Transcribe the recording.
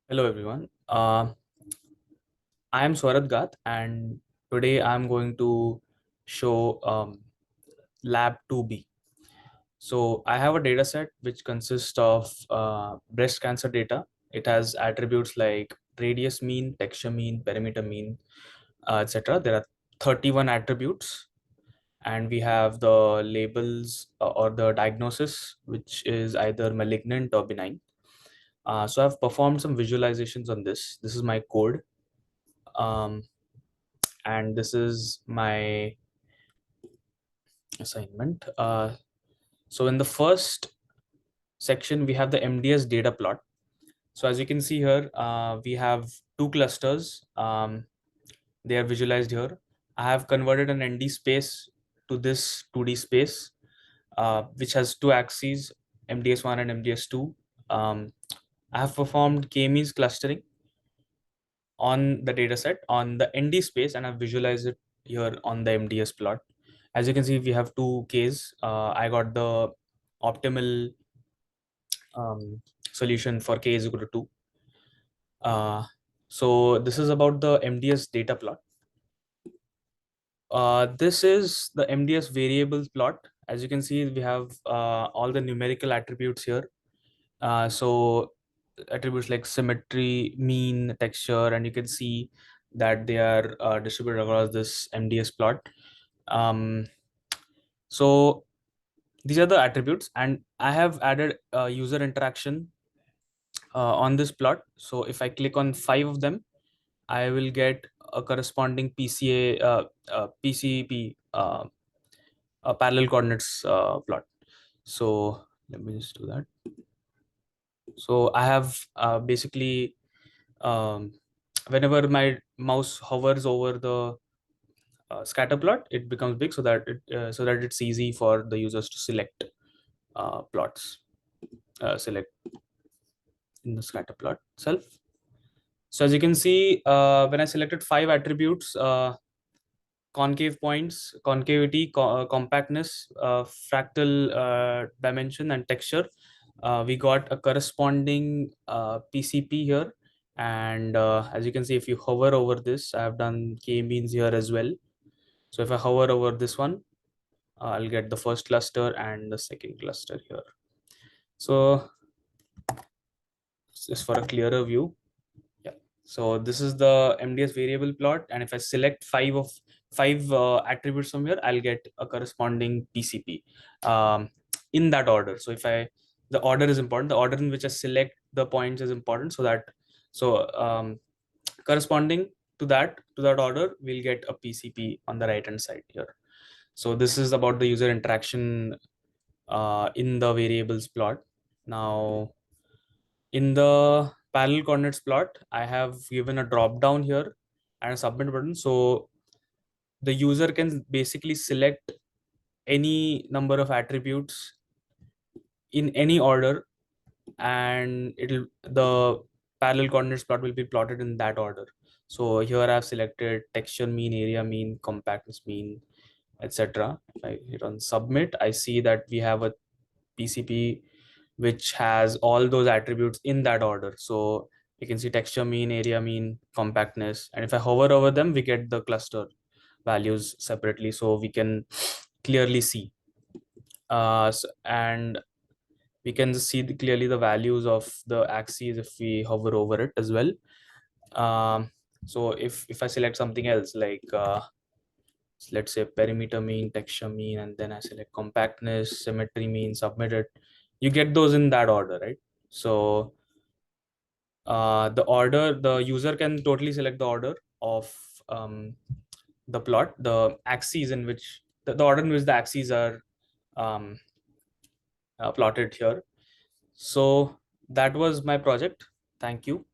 Hello everyone. I am Swarad Gath and today I'm going to show Lab 2B. So I have a data set which consists of breast cancer data. It has attributes like radius mean, texture mean, perimeter mean, etc. There are 31 attributes and we have the labels or the diagnosis which is either malignant or benign. So I've performed some visualizations on this. This is my code. Um, and this is my assignment. So in the first section, we have the MDS data plot. So as you can see here, we have two clusters. They are visualized here. I have converted an ND space to this 2D space, which has two axes, MDS1 and MDS2. I have performed k-means clustering on the data set on the ND space, and I've visualized it here on the MDS plot. As you can see, we have two Ks. I got the optimal solution for K is equal to 2. So this is about the MDS data plot. This is the MDS variable plot. As you can see, we have all the numerical attributes here. So attributes like symmetry, mean, texture, and you can see that they are distributed across this MDS plot. So these are the attributes, and I have added user interaction on this plot. So if I click on 5 of them, I will get a corresponding PCP parallel coordinates plot. So let me just do that. So I have basically whenever my mouse hovers over the scatter plot, it becomes big so that it's easy for the users to select plots. Select in the scatter plot itself. So as you can see, when I selected 5 attributes, concave points, concavity, compactness, fractal dimension, and texture, we got a corresponding PCP here. And as you can see, if you hover over this, I have done k-means here as well. So if I hover over this one, I'll get the first cluster and the second cluster here. So just for a clearer view, yeah. So this is the MDS variable plot, and if I select five attributes from here, I'll get a corresponding PCP in that order. So the order is important. The order in which I select the points is important, so that corresponding to that order, we'll get a PCP on the right hand side here. So this is about the user interaction in the variables plot. Now in the parallel coordinates plot, I have given a drop down here and a submit button. So the user can basically select any number of attributes in any order, and the parallel coordinates plot will be plotted in that order. So here I've selected texture mean, area mean, compactness mean, etc. If I hit on submit, I see that we have a PCP which has all those attributes in that order. So you can see texture mean, area mean, compactness, and if I hover over them, we get the cluster values separately, so we can clearly see. And we can just see clearly the values of the axes if we hover over it as well. So if I select something else like let's say perimeter mean, texture mean, and then I select compactness, symmetry mean, submit it, you get those in that order, right? So the user can totally select the order of the plot, the axes in which the order in which the axes are um, plotted here. So that was my project. Thank you.